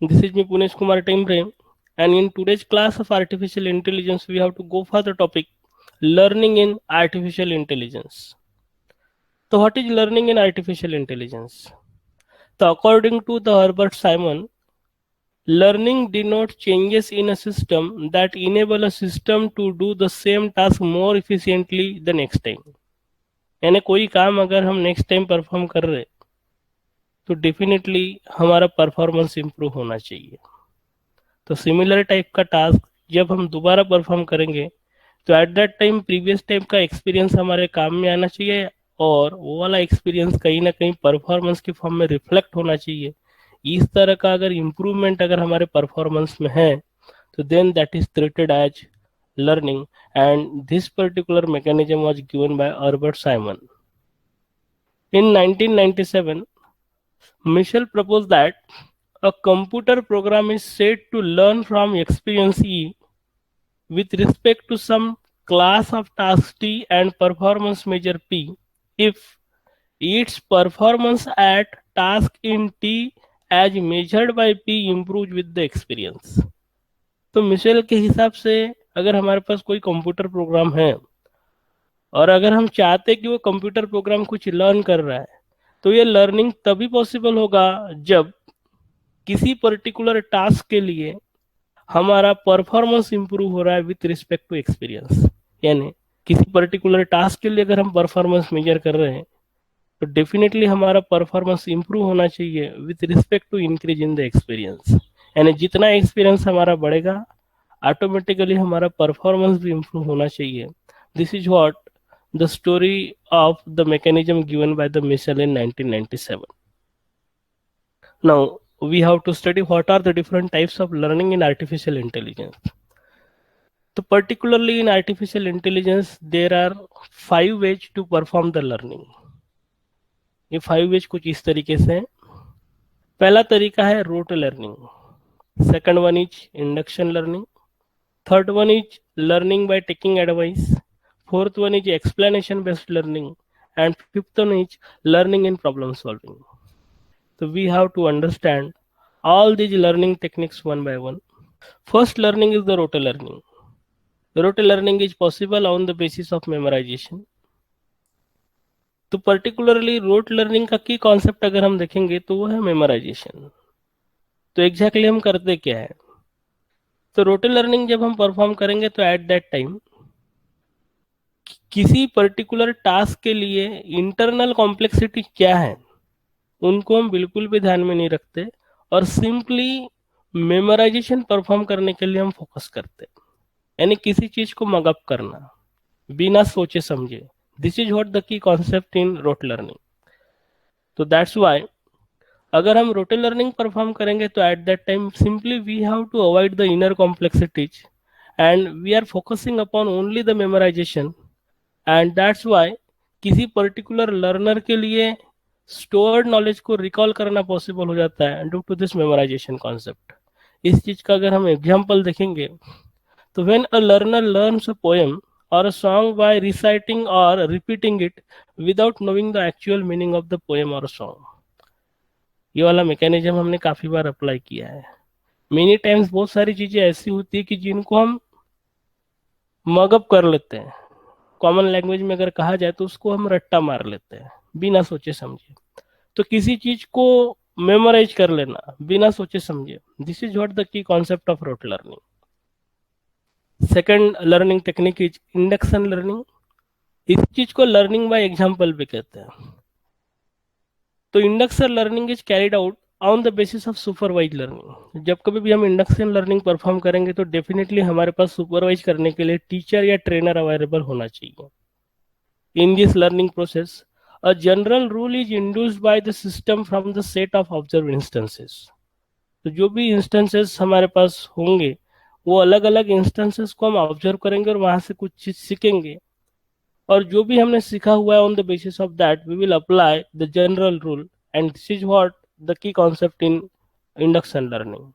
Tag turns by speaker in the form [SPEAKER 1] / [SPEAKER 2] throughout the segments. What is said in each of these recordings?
[SPEAKER 1] This is me Punesh Kumar Timbre, and in today's class of artificial intelligence, we have to go for the topic learning in artificial intelligence. So, what is learning in artificial intelligence? So, according to the Herbert Simon, learning denotes changes in a system that enable a system to do the same task more efficiently the next time. यानी कोई काम अगर हम next time perform कर रहे तो definitely हमारा performance improve होना चाहिए. तो सिमिलर टाइप का टास्क जब हम दोबारा परफॉर्म करेंगे तो at that time previous type का एक्सपीरियंस हमारे काम में आना चाहिए और वो वाला एक्सपीरियंस कहीं ना कहीं परफॉर्मेंस की फॉर्म में रिफ्लेक्ट होना चाहिए. इस तरह का अगर इम्प्रूवमेंट अगर हमारे परफॉर्मेंस में है तो then that is treated as learning, and this particular mechanism was given by Herbert Simon. In 1997, Michel proposed that a computer program is said to learn from experience E with respect to some class of task T and performance measure P if its performance at task in T as measured by P improves with the experience. तो Michel के हिसाब से अगर हमारे पास कोई computer program है और अगर हम चाहते कि वो कंप्यूटर प्रोग्राम कुछ लर्न कर रहा है तो ये लर्निंग तभी पॉसिबल होगा जब किसी पर्टिकुलर टास्क के लिए हमारा परफॉर्मेंस इंप्रूव हो रहा है विथ रिस्पेक्ट टू एक्सपीरियंस. यानी किसी पर्टिकुलर टास्क के लिए अगर हम परफॉर्मेंस मेजर कर रहे हैं तो डेफिनेटली हमारा परफॉर्मेंस इंप्रूव होना चाहिए with respect to increase in the experience. यानी जितना एक्सपीरियंस हमारा बढ़ेगा ऑटोमेटिकली हमारा परफॉर्मेंस भी इंप्रूव होना चाहिए. This is what the story of the mechanism given by the Michel in 1997. Now we have to study what are the different types of learning in artificial intelligence. So particularly in artificial intelligence there are 5 ways to perform the learning. ये 5 ways कुछ इस तरीके से हैं. पहला तरीका है rote learning, second one is induction learning, third one is learning by taking advice, fourth one is explanation based learning, and fifth one is learning in problem solving. So we have to understand all these learning techniques one by one. First learning is the rote learning. Rote learning is possible on the basis of memorization. तो particularly rote learning का की concept अगर हम देखेंगे तो वो है memorisation. तो एग्जैक्टली हम करते क्या है, तो रोटे लर्निंग जब हम परफॉर्म करेंगे तो एट दैट टाइम किसी पर्टिकुलर टास्क के लिए इंटरनल कॉम्प्लेक्सिटी क्या है उनको हम बिल्कुल भी ध्यान में नहीं रखते और सिंपली मेमोराइजेशन परफॉर्म करने के लिए हम फोकस करते हैं. यानी किसी चीज को मगअप करना बिना सोचे समझे. This is what the key concept in rote learning. तो दैट्स व्हाई अगर हम रोटे लर्निंग परफॉर्म करेंगे तो at that time simply we have to avoid the inner complexities and we are focusing upon only the memorization. And that's why किसी particular learner के लिए stored knowledge को recall करना possible हो जाता है due to this memorization concept. इस चीज का अगर हम एग्जांपल देखेंगे तो when a learner learns a poem और अ सॉन्ग बाय रिसाइटिंग और repeating it without knowing the actual meaning of the poem और सॉन्ग. ये वाला मैकेनिज्म हमने काफी बार अप्लाई किया है. मेनी टाइम्स बहुत सारी चीजें ऐसी होती है कि जिनको हम मगअप कर लेते हैं. कॉमन लैंग्वेज में अगर कहा जाए तो उसको हम रट्टा मार लेते हैं बिना सोचे समझे. तो किसी चीज को मेमोराइज कर लेना बिना सोचे समझे, this is what the key concept of rote learning. Second learning technique is induction learning. इस चीज को लर्निंग बाय एग्जांपल भी कहते हैं. तो induction learning is carried out on the basis of supervise learning. जब कभी भी हम इंडक्शन लर्निंग परफॉर्म करेंगे तो डेफिनेटली हमारे पास सुपरवाइज करने के लिए टीचर या ट्रेनर अवेलेबल होना चाहिए. In this learning process a general rule is induced by the system from the set of observed instances. तो जो भी इंस्टेंसेस हमारे पास होंगे वो अलग अलग इंस्टेंसेस को हम ऑब्जर्व करेंगे और वहां से कुछ चीज सीखेंगे और जो भी हमने सीखा हुआ है on the basis of that we will apply the general rule and this is what the key concept in induction learning.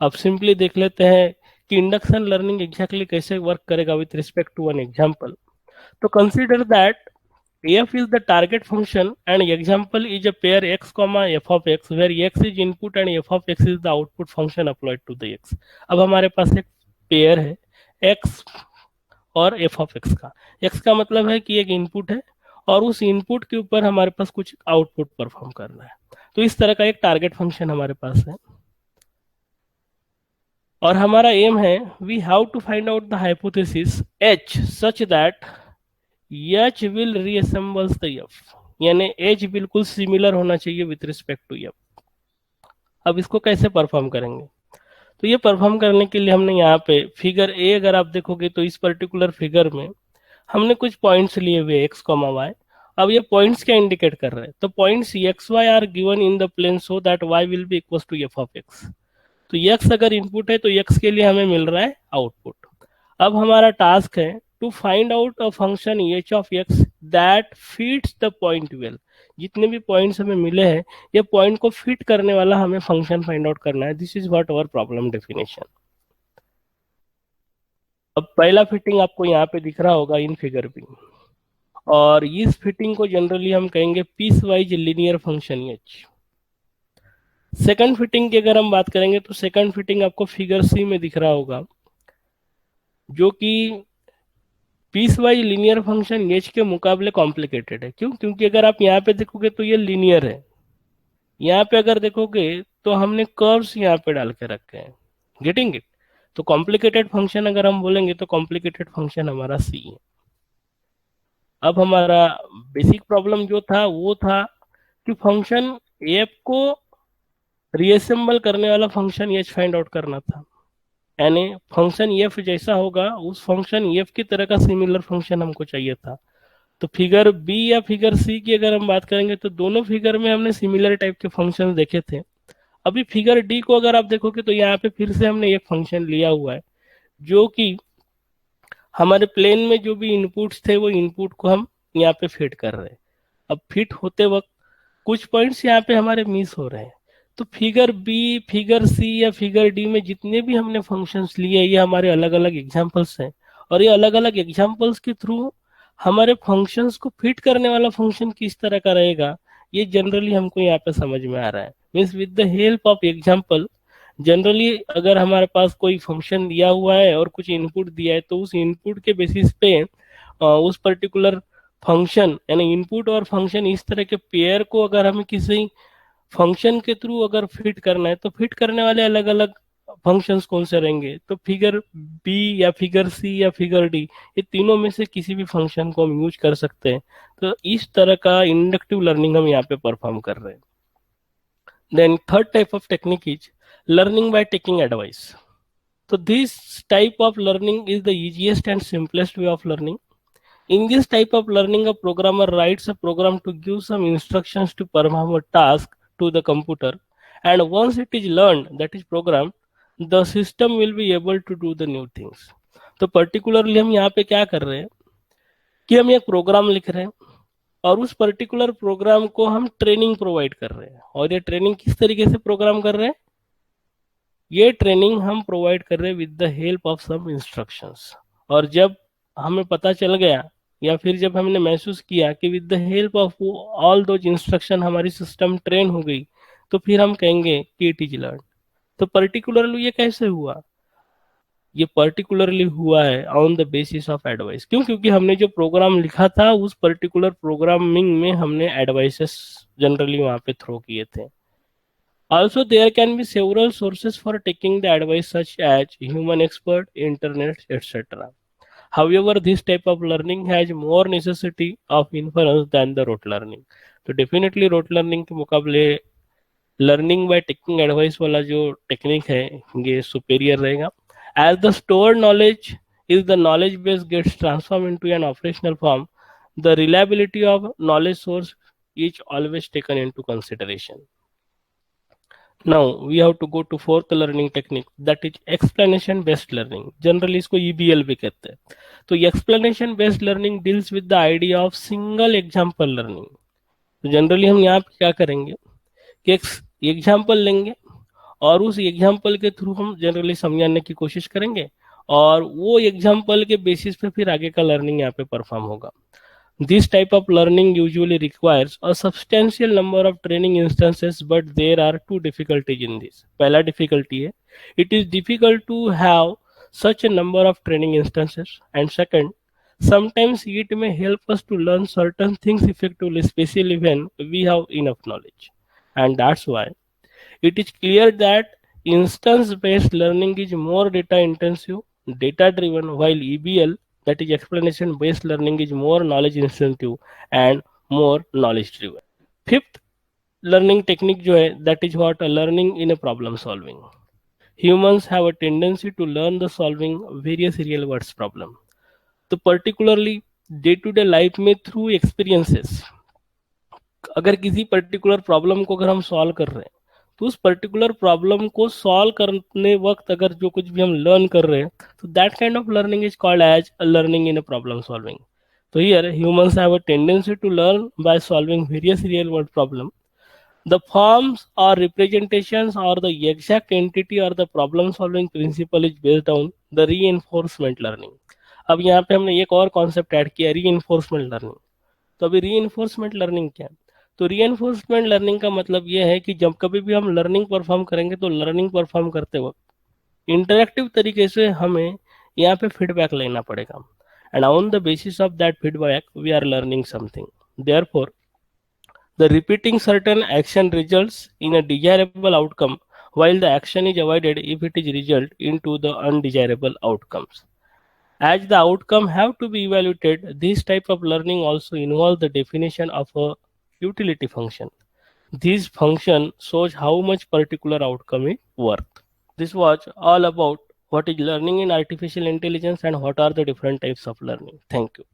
[SPEAKER 1] अब सिंपली देख लेते हैं कि इंडक्शन लर्निंग एग्जैक्टली कैसे वर्क करेगा with respect to one example. तो consider that f is the target function and example is a pair x comma f of x where x is input and f of x is the output function applied to the x. अब हमारे पास एक pair है x और f of x का. x का मतलब है कि एक इनपुट है और उस इनपुट के ऊपर हमारे पास कुछ आउटपुट परफॉर्म करना है. तो इस तरह का एक टारगेट फंक्शन हमारे पास है और हमारा एम है we have to find out the hypothesis h such that h will resembles the f, यानी h बिल्कुल सिमिलर होना चाहिए विथ रिस्पेक्ट टू f. अब इसको कैसे परफॉर्म करेंगे? तो ये परफॉर्म करने के लिए हमने यहाँ पे फिगर ए अगर आप देखोगे तो इस पर्टिकुलर फिगर में हमने कुछ पॉइंट्स लिए हुए x, y. अब ये पॉइंट्स क्या इंडिकेट कर रहे हैं? तो points x, y are given in the plane so that y will be equal to f of x. तो x अगर इनपुट है तो x के लिए हमें मिल रहा है आउटपुट. अब हमारा टास्क है to find out a function h of x that fits the point well. जितने भी पॉइंट्स हमें मिले हैं ये पॉइंट को फिट करने वाला हमें फंक्शन फाइंड आउट करना है. This is what our problem definition. अब पहला फिटिंग आपको यहाँ पे दिख रहा होगा इन फिगर भी, और इस फिटिंग को जनरली हम कहेंगे piecewise linear function h. Second fitting की अगर हम बात करेंगे तो सेकंड फिटिंग आपको फिगर सी में दिख रहा होगा जो कि piecewise linear function h के मुकाबले कॉम्प्लिकेटेड है. क्यों? क्योंकि अगर आप यहाँ पे देखोगे तो ये लीनियर है. यहाँ पे अगर देखोगे तो हमने कर्व्स यहाँ पे डाल के रखे हैं. Getting it? तो कॉम्प्लिकेटेड फंक्शन अगर हम बोलेंगे तो कॉम्प्लिकेटेड फंक्शन हमारा सी है. अब हमारा बेसिक प्रॉब्लम जो था वो था कि फंक्शन एफ को रीअसेंबल करने वाला फंक्शन एच फाइंड आउट करना था. यानी फंक्शन एफ जैसा होगा उस फंक्शन एफ की तरह का सिमिलर फंक्शन हमको चाहिए था. तो फिगर बी या फिगर सी की अगर हम बात करेंगे तो दोनों फिगर में हमने सिमिलर टाइप के फंक्शन देखे थे. अभी फिगर डी को अगर आप देखोगे तो यहाँ पे फिर से हमने एक फंक्शन लिया हुआ है जो कि हमारे प्लेन में जो भी इनपुट्स थे वो इनपुट को हम यहाँ पे फिट कर रहे हैं. अब फिट होते वक्त कुछ पॉइंट्स यहाँ पे हमारे मिस हो रहे हैं. तो फिगर बी, फिगर सी या फिगर डी में जितने भी हमने फंक्शंस लिए ये हमारे अलग अलग एग्जांपल्स हैं और ये अलग अलग एग्जांपल्स के थ्रू हमारे फंक्शंस को फिट करने वाला फंक्शन किस तरह का रहेगा ये जनरली हमको यहाँ पे समझ में आ रहा है. Means with the help of example generally अगर हमारे पास कोई फंक्शन दिया हुआ है और कुछ इनपुट दिया है तो उस इनपुट के बेसिस पे उस पर्टिकुलर फंक्शन यानी इनपुट और फंक्शन इस तरह के पेयर को अगर हमें किसी फंक्शन के थ्रू अगर फिट करना है तो फिट करने वाले अलग अलग फंक्शंस कौन से रहेंगे? तो फिगर बी या फिगर सी या फिगर डी ये तीनों में से किसी भी फंक्शन को हम यूज कर सकते हैं. तो इस तरह का इंडक्टिव लर्निंग हम यहाँ पे परफॉर्म कर रहे हैं. Then third type of technique is learning by taking advice. So this type of learning is the easiest and simplest way of learning. In this type of learning, a programmer writes a program to give some instructions to perform a task to the computer, and once it is learned, that is programmed, the system will be able to do the new things. तो particularly हम यहाँ पे क्या कर रहे हैं कि हम एक प्रोग्राम लिख रहे हैं और उस पर्टिकुलर प्रोग्राम को हम ट्रेनिंग प्रोवाइड कर रहे हैं. और ये ट्रेनिंग किस तरीके से प्रोग्राम कर रहे हैं? ये ट्रेनिंग हम प्रोवाइड कर रहे हैं with the help of some instructions. और जब हमें पता चल गया या फिर जब हमने महसूस किया कि with the help of all those instruction हमारी सिस्टम ट्रेन हो गई तो फिर हम कहेंगे कि इट इज लर्न. तो पर्टिकुलरली ये कैसे हुआ? ये पर्टिकुलरली हुआ है on the basis of advice. क्यों? क्योंकि हमने जो प्रोग्राम लिखा था उस पर्टिकुलर प्रोग्रामिंग में हमने एडवाइसेस जनरली वहां पे थ्रो किए थे. Also, there can be several sources for taking the advice such as human expert, internet, etc. However, this type of learning has more necessity of inference than the rote learning. तो definitely rote learning के मुकाबले learning by taking advice वाला जो technique है ये superior रहेगा. As the stored knowledge is the knowledge base gets transformed into an operational form, the reliability of knowledge source is always taken into consideration. Now we have to go to fourth learning technique, that is explanation based learning. Generally इसको EBL भी कहते हैं. तो explanation based learning deals with the idea of single example learning. तो generally हम यहाँ पे क्या करेंगे कि एक एग्जाम्पल लेंगे और उस एग्जाम्पल के थ्रू हम जनरली समझाने की कोशिश करेंगे और वो एग्जाम्पल के बेसिस पे फिर आगे का लर्निंग यहाँ पे परफॉर्म होगा. This type of learning usually requires a substantial number of training instances, but there are two difficulties in this. पहला difficulty है, it is difficult to have such a number of training instances, and second, sometimes it may help us to learn certain things effectively, especially when we have enough knowledge. And that's why it is clear that instance-based learning is more data-intensive, data-driven, while EBL, that is explanation-based learning, is more knowledge-intensive and more knowledge-driven. Fifth learning technique जो है, that is what a learning in a problem solving. Humans have a tendency to learn the solving various real world problem. तो particularly day-to-day life में through experiences. अगर किसी particular problem को अगर हम solve कर रहे हैं तो उस पर्टिकुलर प्रॉब्लम को सॉल्व करने वक्त अगर जो कुछ भी हम लर्न कर रहे हैं तो that kind of learning is called as a learning in a problem solving. तो here humans have a tendency to learn by solving various real world problem. The forms or representations or the exact entity or the problem solving principle is based on the reinforcement learning. अब यहाँ पे हमने एक और concept add किया, reinforcement learning. तो अभी reinforcement learning क्या है? तो reinforcement learning का मतलब ये है कि जब कभी भी हम लर्निंग परफॉर्म करेंगे तो लर्निंग परफॉर्म करते वक्त इंटरेक्टिव तरीके से हमें यहाँ पे फीडबैक लेना पड़ेगा, and on the basis of that feedback we are learning something. Therefore the repeating certain action results in a desirable outcome, while the action is avoided if it is result into the undesirable outcomes. As the outcome have to be evaluated, this type of learning also involves the definition of a utility function. This function shows how much particular outcome is worth. This was all about what is learning in artificial intelligence and what are the different types of learning. Thank you.